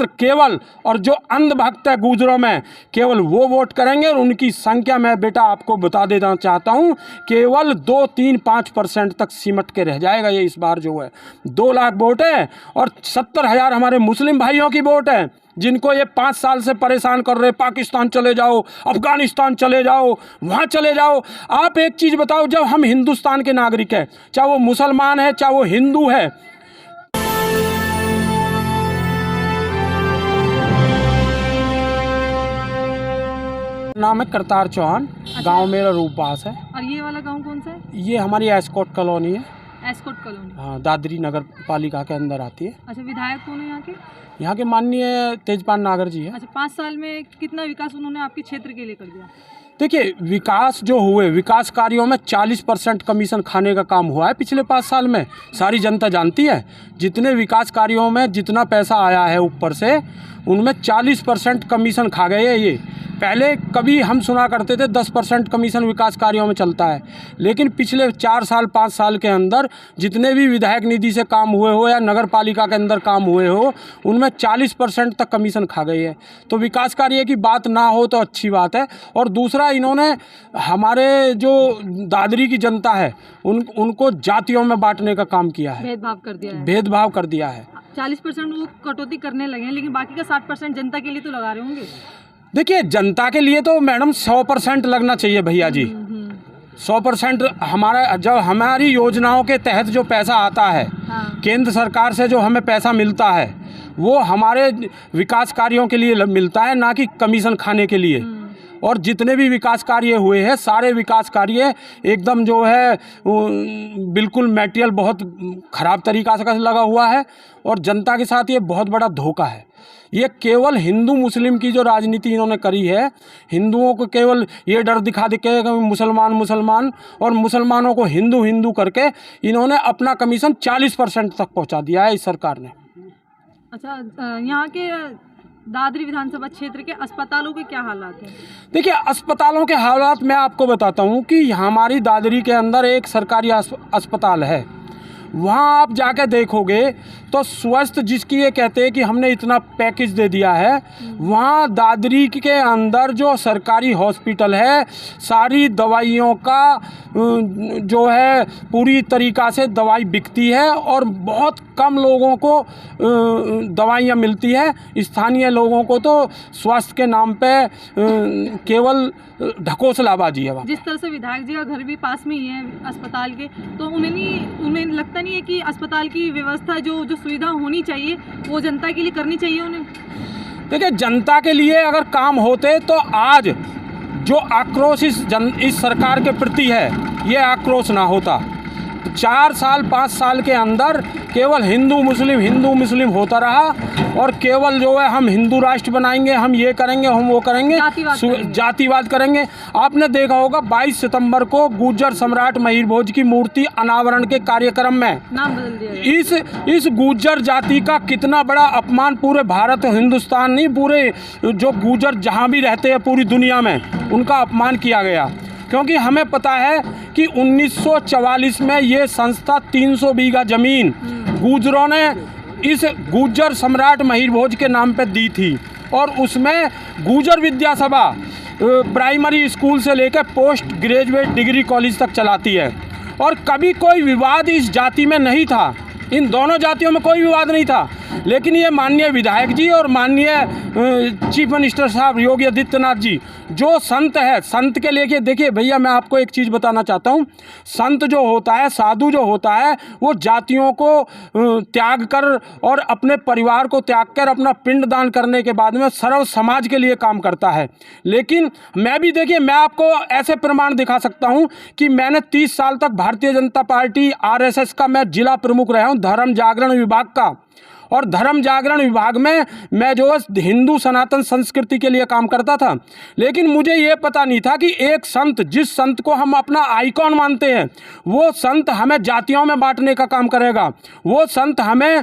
मात्र केवल, और जो अंधभक्त है गुजरों में, केवल वो वोट करेंगे। और उनकी संख्या मैं बेटा आपको बता देना चाहता हूँ, केवल 2-3-5% तक सिमट के रह जाएगा ये इस बार जो है। 2 लाख वोट है और 70,000 हमारे मुस्लिम भाइयों की वोट है, जिनको ये 5 साल से परेशान कर रहे, पाकिस्तान चले जाओ, अफगानिस्तान चले जाओ, वहाँ चले जाओ। आप एक चीज़ बताओ, जब हम हिंदुस्तान के नागरिक हैं, चाहे वो मुसलमान है चाहे वो हिंदू है, नाम है करतार चौहान। अच्छा। गांव मेरा रूपवास है। और ये वाला गांव कौन सा है? ये हमारी एस्कॉट कॉलोनी है। Escort colony. हाँ, दादरी नगर पालिका के अंदर आती है। अच्छा, विधायक कौन है यहाँ के? यहाँ के माननीय तेजपाल नागर जी है। अच्छा, 5 साल में कितना विकास उन्होंने आपके क्षेत्र के लिए कर दिया? देखिए, विकास जो हुए, विकास कार्यों में 40% कमीशन खाने का काम हुआ है पिछले 5 साल में। सारी जनता जानती है, जितने विकास कार्यों में जितना पैसा आया है ऊपर से, उनमें 40% कमीशन खा गए हैं ये। पहले कभी हम सुना करते थे 10% कमीशन विकास कार्यों में चलता है, लेकिन पिछले 4 साल 5 साल के अंदर जितने भी विधायक निधि से काम हुए हो या नगर पालिका के अंदर काम हुए हो, उनमें 40% तक कमीशन खा गई है। तो विकास कार्य की बात ना हो तो अच्छी बात है। और दूसरा, इन्होंने हमारे जो दादरी की जनता है उनको जातियों में बांटने का काम किया है, भेदभाव कर दिया है। भेदभाव कर दिया है। 40% वो कटौती करने लगे हैं, लेकिन बाकी का 60% जनता के लिए तो लगा रहे होंगे। देखिए, जनता के लिए तो मैडम 100% लगना चाहिए भैया जी। 100% हमारा, जब हमारी योजनाओं के तहत जो पैसा आता है, हाँ। केंद्र सरकार से जो हमें पैसा मिलता है, वो हमारे विकास कार्यों के लिए मिलता है, ना कि कमीशन खाने के लिए। और जितने भी विकास कार्य हुए हैं, सारे विकास कार्य एकदम जो है बिल्कुल मटेरियल बहुत ख़राब तरीक़ा से लगा हुआ है। और जनता के साथ ये बहुत बड़ा धोखा है। ये केवल हिंदू मुस्लिम की जो राजनीति इन्होंने करी है, हिंदुओं को केवल ये डर दिखा के मुसलमान मुसलमान और मुसलमानों को हिंदू हिंदू करके इन्होंने अपना कमीशन 40% तक पहुंचा दिया है इस सरकार ने। अच्छा, यहाँ के दादरी विधानसभा क्षेत्र के अस्पतालों के क्या हालात हैं? देखिए, अस्पतालों के हालात मैं आपको बताता हूँ कि हमारी दादरी के अंदर एक सरकारी अस्पताल है। वहाँ आप जाके देखोगे तो स्वस्थ, जिसकी ये कहते हैं कि हमने इतना पैकेज दे दिया है, वहाँ दादरी के अंदर जो सरकारी हॉस्पिटल है, सारी दवाइयों का जो है पूरी तरीक़ा से दवाई बिकती है और बहुत कम लोगों को दवाइयाँ मिलती है। स्थानीय लोगों को तो स्वास्थ्य के नाम पे केवल ढकोसलाबाजी है। जिस तरह से विधायक जी का घर भी पास में ही है अस्पताल के, तो उन्हें लगता नहीं है कि अस्पताल की व्यवस्था जो सुविधा होनी चाहिए वो जनता के लिए करनी चाहिए उन्हें? देखिए, जनता के लिए अगर काम होते तो आज जो आक्रोश इस सरकार के प्रति है, ये आक्रोश ना होता। 4 साल 5 साल के अंदर केवल हिंदू मुस्लिम होता रहा और केवल जो है हम हिंदू राष्ट्र बनाएंगे, हम ये करेंगे, हम वो करेंगे, जातिवाद करेंगे। आपने देखा होगा 22 सितंबर को गुर्जर सम्राट महिर भोज की मूर्ति अनावरण के कार्यक्रम में नाम बदल दिया। इस गुर्जर जाति का कितना बड़ा अपमान, पूरे भारत हिंदुस्तान नहीं, पूरे जो गुर्जर जहाँ भी रहते हैं पूरी दुनिया में, उनका अपमान किया गया। क्योंकि हमें पता है कि 1944 में ये संस्था 300 बीघा ज़मीन गुर्जरों ने इस गुर्जर सम्राट महिर भोज के नाम पे दी थी और उसमें गुर्जर विद्या सभा प्राइमरी स्कूल से लेकर पोस्ट ग्रेजुएट डिग्री कॉलेज तक चलाती है। और कभी कोई विवाद इस जाति में नहीं था, इन दोनों जातियों में कोई विवाद नहीं था। लेकिन ये माननीय विधायक जी और माननीय चीफ मिनिस्टर साहब योगी आदित्यनाथ जी जो संत है, संत के लेके देखिए भैया, मैं आपको एक चीज़ बताना चाहता हूँ। संत जो होता है, साधु जो होता है, वो जातियों को त्याग कर और अपने परिवार को त्याग कर अपना पिंडदान करने के बाद में सर्व समाज के लिए काम करता है। लेकिन मैं भी देखिए, मैं आपको ऐसे प्रमाण दिखा सकता हूँ कि मैंने 30 साल तक भारतीय जनता पार्टी RSS का मैं जिला प्रमुख रहा हूँ, धर्म जागरण विभाग का। और धर्म जागरण विभाग में मैं जो हिंदू सनातन संस्कृति के लिए काम करता था। लेकिन मुझे ये पता नहीं था कि एक संत, जिस संत को हम अपना आइकॉन मानते हैं, वो संत हमें जातियों में बांटने का काम करेगा। वो संत हमें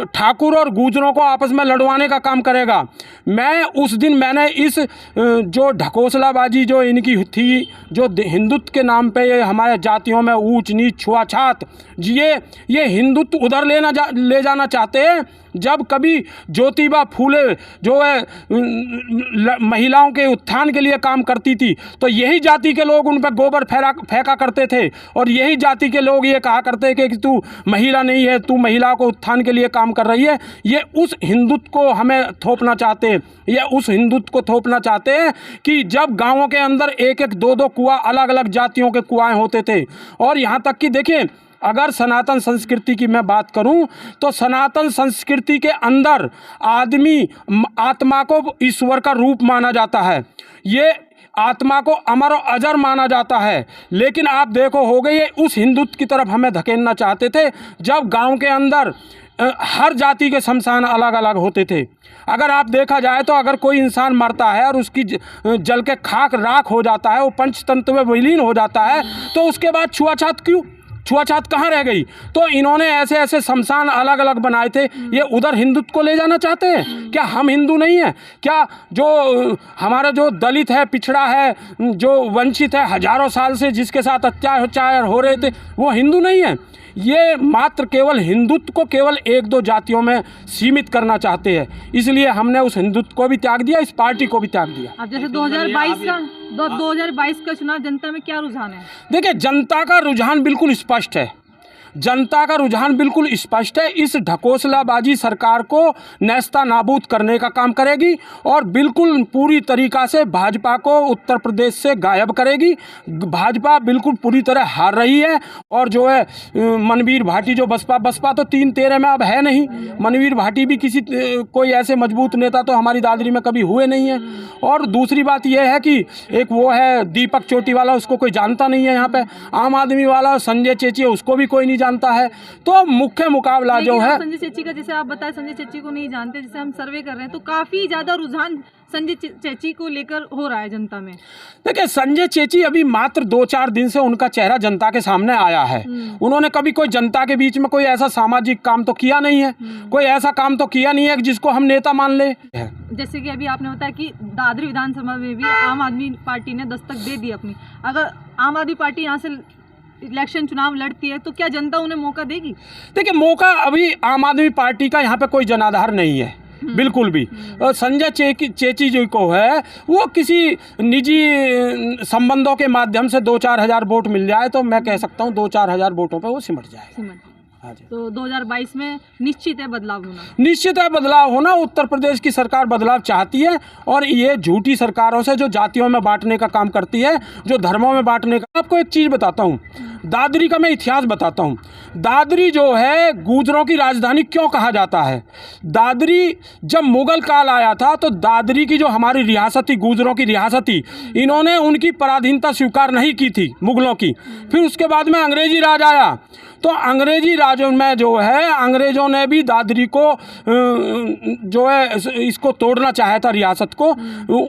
ठाकुर और गुर्जरों को आपस में लड़वाने का काम करेगा। मैं उस दिन मैंने इस जो ढकोसलाबाजी जो इनकी थी, जो हिंदुत्व के नाम पे ये हमारे जातियों में ऊंच नीच छुआछात, ये हिंदुत्व उधर ले जाना चाहते हैं। जब कभी ज्योतिबा फूले जो है महिलाओं के उत्थान के लिए काम करती थी, तो यही जाति के लोग उन पर गोबर फेंका करते थे और यही जाति के लोग ये कहा करते कि तू महिला नहीं है, तू महिला को उत्थान के लिए काम कर रही है। ये उस हिंदुत्व को हमें थोपना चाहते हैं, ये उस हिंदुत्व को थोपना चाहते हैं कि जब गाँवों के अंदर एक एक दो दो कुआं, अलग अलग जातियों के कुआं होते थे। और यहाँ तक कि देखिए, अगर सनातन संस्कृति की मैं बात करूं तो सनातन संस्कृति के अंदर आदमी आत्मा को ईश्वर का रूप माना जाता है, ये आत्मा को अमर और अजर माना जाता है। लेकिन आप देखो हो गई, ये उस हिंदुत्व की तरफ हमें धकेलना चाहते थे जब गांव के अंदर हर जाति के शमशान अलग अलग होते थे। अगर आप देखा जाए तो अगर कोई इंसान मरता है और उसकी जल के खाक राख हो जाता है, वो पंचतंत्र में विलीन हो जाता है, तो उसके बाद छुआछात क्यों? छुआछात कहाँ रह गई? तो इन्होंने ऐसे ऐसे शमशान अलग अलग बनाए थे। ये उधर हिंदुत्व को ले जाना चाहते हैं। क्या हम हिंदू नहीं हैं? क्या जो हमारा जो दलित है, पिछड़ा है, जो वंचित है, हजारों साल से जिसके साथ अत्याचार हो रहे थे, वो हिंदू नहीं है? ये मात्र केवल हिंदुत्व को केवल एक दो जातियों में सीमित करना चाहते हैं। इसलिए हमने उस हिंदुत्व को भी त्याग दिया, इस पार्टी को भी त्याग दिया। अब जैसे 2022 का चुनाव, जनता में क्या रुझान है? देखिए, जनता का रुझान बिल्कुल स्पष्ट है। जनता का रुझान बिल्कुल स्पष्ट है। इस ढकोसलाबाजी सरकार को नेस्ता नाबूद करने का काम करेगी और बिल्कुल पूरी तरीक़ा से भाजपा को उत्तर प्रदेश से गायब करेगी। भाजपा बिल्कुल पूरी तरह हार रही है। और जो है मनवीर भाटी जो बसपा तो 3-13 में अब है नहीं। मनवीर भाटी भी किसी कोई ऐसे मजबूत नेता तो हमारी दादरी में कभी हुए नहीं है। और दूसरी बात यह है कि एक वो है दीपक चोटीवाला, उसको कोई जानता नहीं है यहाँ पे। आम आदमी वाला संजय चेची है, उसको भी कोई नहीं जानता है। तो मुख्य मुकाबला जो है संजय चेची का, जैसे आप बताएं संजय चेची को नहीं जानते, जैसे हम सर्वे कर रहे हैं तो काफी ज्यादा रुझान संजय चेची को लेकर हो रहा है जनता में। देखिए, संजय चेची अभी मात्र 2-4 दिन से उनका चेहरा जनता के सामने आया है। उन्होंने कभी कोई जनता के बीच में कोई ऐसा सामाजिक काम तो किया नहीं है, कोई ऐसा काम तो किया नहीं है जिसको हम नेता मान ले। जैसे कि अभी आपने बताया कि दादरी विधानसभा में भी आम आदमी पार्टी ने दस्तक दे दी अपनी। अगर आम आदमी पार्टी यहाँ से इलेक्शन चुनाव लड़ती है तो क्या जनता उन्हें मौका देगी? देखिए, मौका अभी आम आदमी पार्टी का यहाँ पे कोई जनाधार नहीं है बिल्कुल भी। और संजय चेची जी को है वो किसी निजी संबंधों के माध्यम से 2-4 हज़ार वोट मिल जाए तो मैं कह सकता हूँ 2-4 हज़ार वोटों पे वो सिमट जाएगा। हाँ जी। तो 2022 में निश्चित है बदलाव होना? निश्चित है बदलाव होना। उत्तर प्रदेश की सरकार बदलाव चाहती है और ये झूठी सरकारों से जो जातियों में बांटने का काम करती है, जो धर्मों में बांटने का। आपको एक चीज़ बताता हूँ, दादरी का मैं इतिहास बताता हूँ। दादरी जो है गुर्जरों की राजधानी क्यों कहा जाता है? दादरी जब मुगल काल आया था तो दादरी की जो हमारी रियासत थी, गुर्जरों की रियासत थी, इन्होंने उनकी पराधीनता स्वीकार नहीं की थी मुगलों की। फिर उसके बाद में अंग्रेजी राज आया तो अंग्रेजी राज में जो है अंग्रेज़ों ने भी दादरी को जो है इसको तोड़ना चाहा था, रियासत को।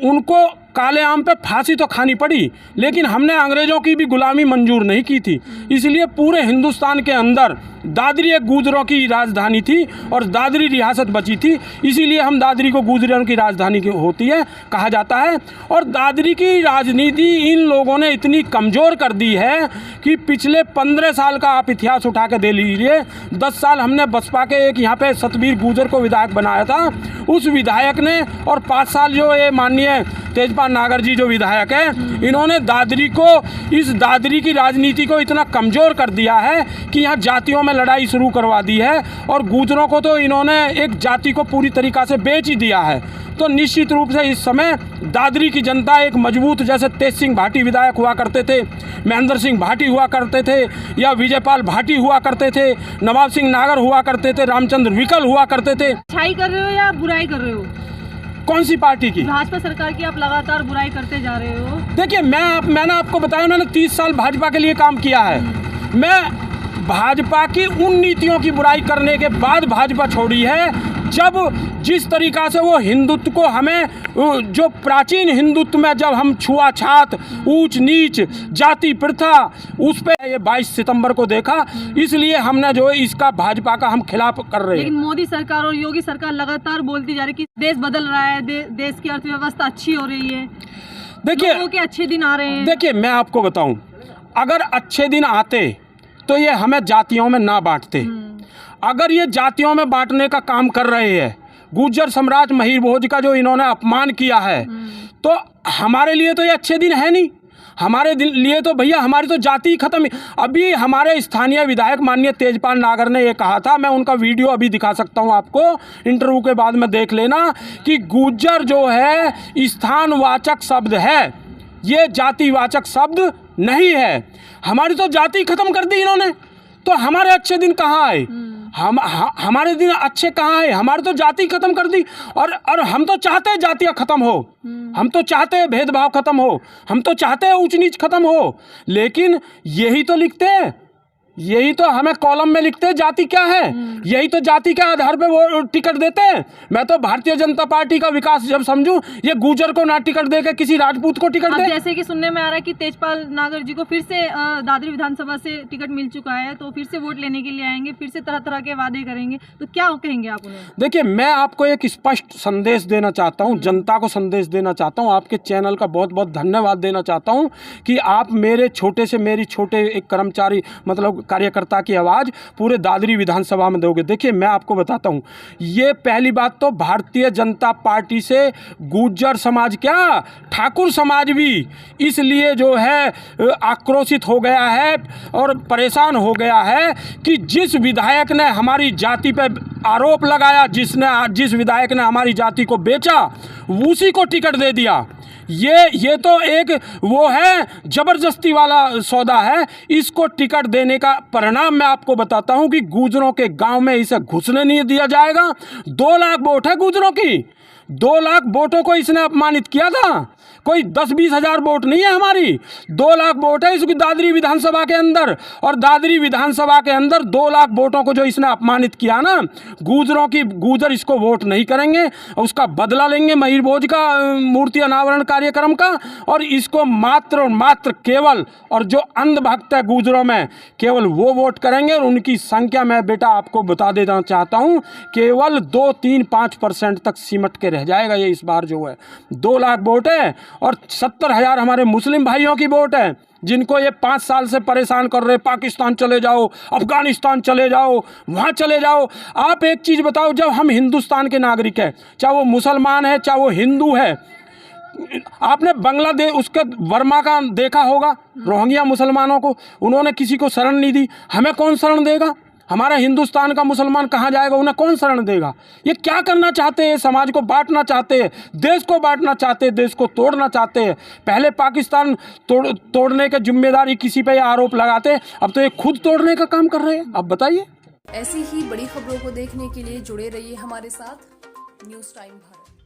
उनको काले आम पे फांसी तो खानी पड़ी, लेकिन हमने अंग्रेज़ों की भी गुलामी मंजूर नहीं की थी। इसलिए पूरे हिंदुस्तान के अंदर दादरी एक गुर्जरों की राजधानी थी और दादरी रियासत बची थी। इसीलिए हम दादरी को गुर्जरों की राजधानी होती है कहा जाता है। और दादरी की राजनीति इन लोगों ने इतनी कमज़ोर कर दी है कि पिछले 15 साल का आप इतिहास उठा के दे लीजिए। 10 साल हमने बसपा के एक यहाँ पे सतबीर गुर्जर को विधायक बनाया था, उस विधायक ने, और 5 साल जो ये माननीय तेजपाल नागर जी जो विधायक हैं, इन्होंने दादरी को, इस दादरी की राजनीति को इतना कमज़ोर कर दिया है कि यहाँ जातियों में लड़ाई शुरू करवा दी है और गुर्जरों को तो इन्होंने एक जाति को पूरी तरीक़ा से बेच ही दिया है। तो निश्चित रूप से इस समय दादरी की जनता एक मजबूत, जैसे तेज सिंह भाटी विधायक हुआ करते थे, महेंद्र सिंह भाटी हुआ करते थे, या विजयपाल भाटी हुआ करते थे, नवाब सिंह नागर हुआ करते थे, रामचंद्र विकल हुआ करते थे। अच्छाई कर रहे हो या बुराई कर रहे हो? कौन सी पार्टी की? भाजपा सरकार की आप लगातार बुराई करते जा रहे हो। देखिए, मैंने आपको बताया, मैंने 30 साल भाजपा के लिए काम किया है। मैं भाजपा की उन नीतियों की बुराई करने के बाद भाजपा छोड़ी है जब जिस तरीक़ा से वो हिंदुत्व को, हमें जो प्राचीन हिंदुत्व में जब हम छुआछात, ऊंच नीच, जाति प्रथा, उस पर ये 22 सितंबर को देखा, इसलिए हमने जो है इसका भाजपा का हम खिलाफ कर रहे हैं। लेकिन मोदी सरकार और योगी सरकार लगातार बोलती जा रही है कि देश बदल रहा है, देश की अर्थव्यवस्था अच्छी हो रही है, देखिए लोगों के अच्छे दिन आ रहे हैं। देखिए, मैं आपको बताऊं, अगर अच्छे दिन आते तो ये हमें जातियों में ना बांटते। अगर ये जातियों में बांटने का काम कर रहे हैं, गुर्जर सम्राट महीर भोज का जो इन्होंने अपमान किया है, तो हमारे लिए तो ये अच्छे दिन है नहीं। हमारे लिए तो भैया हमारी तो जाति ही खत्म। अभी हमारे स्थानीय विधायक माननीय तेजपाल नागर ने ये कहा था, मैं उनका वीडियो अभी दिखा सकता हूँ आपको, इंटरव्यू के बाद में देख लेना, कि गुर्जर जो है स्थानवाचक शब्द है, ये जातिवाचक शब्द नहीं है। हमारी तो जाति खत्म कर दी इन्होंने, तो हमारे अच्छे दिन कहाँ आए? हमारे दिन अच्छे कहाँ है? हमारी तो जाति खत्म कर दी। और हम तो चाहते हैं जातियाँ खत्म हो, हम तो चाहते हैं भेदभाव खत्म हो, हम तो चाहते हैं ऊंच नीच खत्म हो, लेकिन यही तो लिखते हैं, यही तो हमें कॉलम में लिखते हैं जाति क्या है, यही तो जाति के आधार पे वो टिकट देते हैं। मैं तो भारतीय जनता पार्टी का विकास जब समझूं, ये गुर्जर को ना टिकट दे के किसी राजपूत को टिकट दे। जैसे कि सुनने में आ रहा है कि तेजपाल नागर जी को फिर से दादरी विधानसभा से टिकट मिल चुका है, तो फिर से वोट लेने के लिए आएंगे, फिर से तरह तरह के वादे करेंगे, तो क्या कहेंगे आप उन्हें? देखिए, मैं आपको एक स्पष्ट संदेश देना चाहता हूं, जनता को संदेश देना चाहता हूं, आपके चैनल का बहुत बहुत धन्यवाद देना चाहता हूं कि आप मेरे छोटे एक कर्मचारी मतलब कार्यकर्ता की आवाज़ पूरे दादरी विधानसभा में दोगे। देखिए, मैं आपको बताता हूं, ये पहली बात तो भारतीय जनता पार्टी से गुर्जर समाज क्या, ठाकुर समाज भी इसलिए जो है आक्रोशित हो गया है और परेशान हो गया है कि जिस विधायक ने हमारी जाति पे आरोप लगाया, जिस विधायक ने हमारी जाति को बेचा, उसी को टिकट दे दिया। ये तो एक वो है, जबरदस्ती वाला सौदा है। इसको टिकट देने का परिणाम मैं आपको बताता हूं कि गुर्जरों के गांव में इसे घुसने नहीं दिया जाएगा। 2 लाख वोट है गुर्जरों की, 2 लाख वोटों को इसने अपमानित किया था। कोई 10-20 हज़ार वोट नहीं है हमारी, 2 लाख वोट है इसकी दादरी विधानसभा के अंदर। और दादरी विधानसभा के अंदर 2 लाख वोटों को जो इसने अपमानित किया ना, गुर्जर इसको वोट नहीं करेंगे, उसका बदला लेंगे महीर भोज का मूर्ति अनावरण कार्यक्रम का। और इसको मात्र और मात्र केवल, और जो अंधभक्त है गुर्जरों में, केवल वो वोट करेंगे। और उनकी संख्या मैं बेटा आपको बता देना चाहता हूँ, केवल 2-3-5% तक सिमट के रह जाएगा ये इस बार जो है। 2 लाख वोट है और 70,000 हमारे मुस्लिम भाइयों की वोट है, जिनको ये 5 साल से परेशान कर रहे, पाकिस्तान चले जाओ, अफगानिस्तान चले जाओ, वहाँ चले जाओ। आप एक चीज़ बताओ, जब हम हिंदुस्तान के नागरिक हैं, चाहे वो मुसलमान है चाहे वो हिंदू है, आपने बांग्लादेश उसके वर्मा का देखा होगा, रोहिंग्या मुसलमानों को उन्होंने किसी को शरण नहीं दी, हमें कौन शरण देगा? हमारा हिंदुस्तान का मुसलमान कहाँ जाएगा? उन्हें कौन शरण देगा? ये क्या करना चाहते हैं? समाज को बांटना चाहते हैं, देश को बांटना चाहते हैं, देश को तोड़ना चाहते हैं। पहले पाकिस्तान तोड़ने की जिम्मेदारी किसी पे आरोप लगाते, अब तो ये खुद तोड़ने का काम कर रहे हैं। अब बताइए। ऐसी ही बड़ी खबरों को देखने के लिए जुड़े रहिए हमारे साथ न्यूज़ टाइम भारत।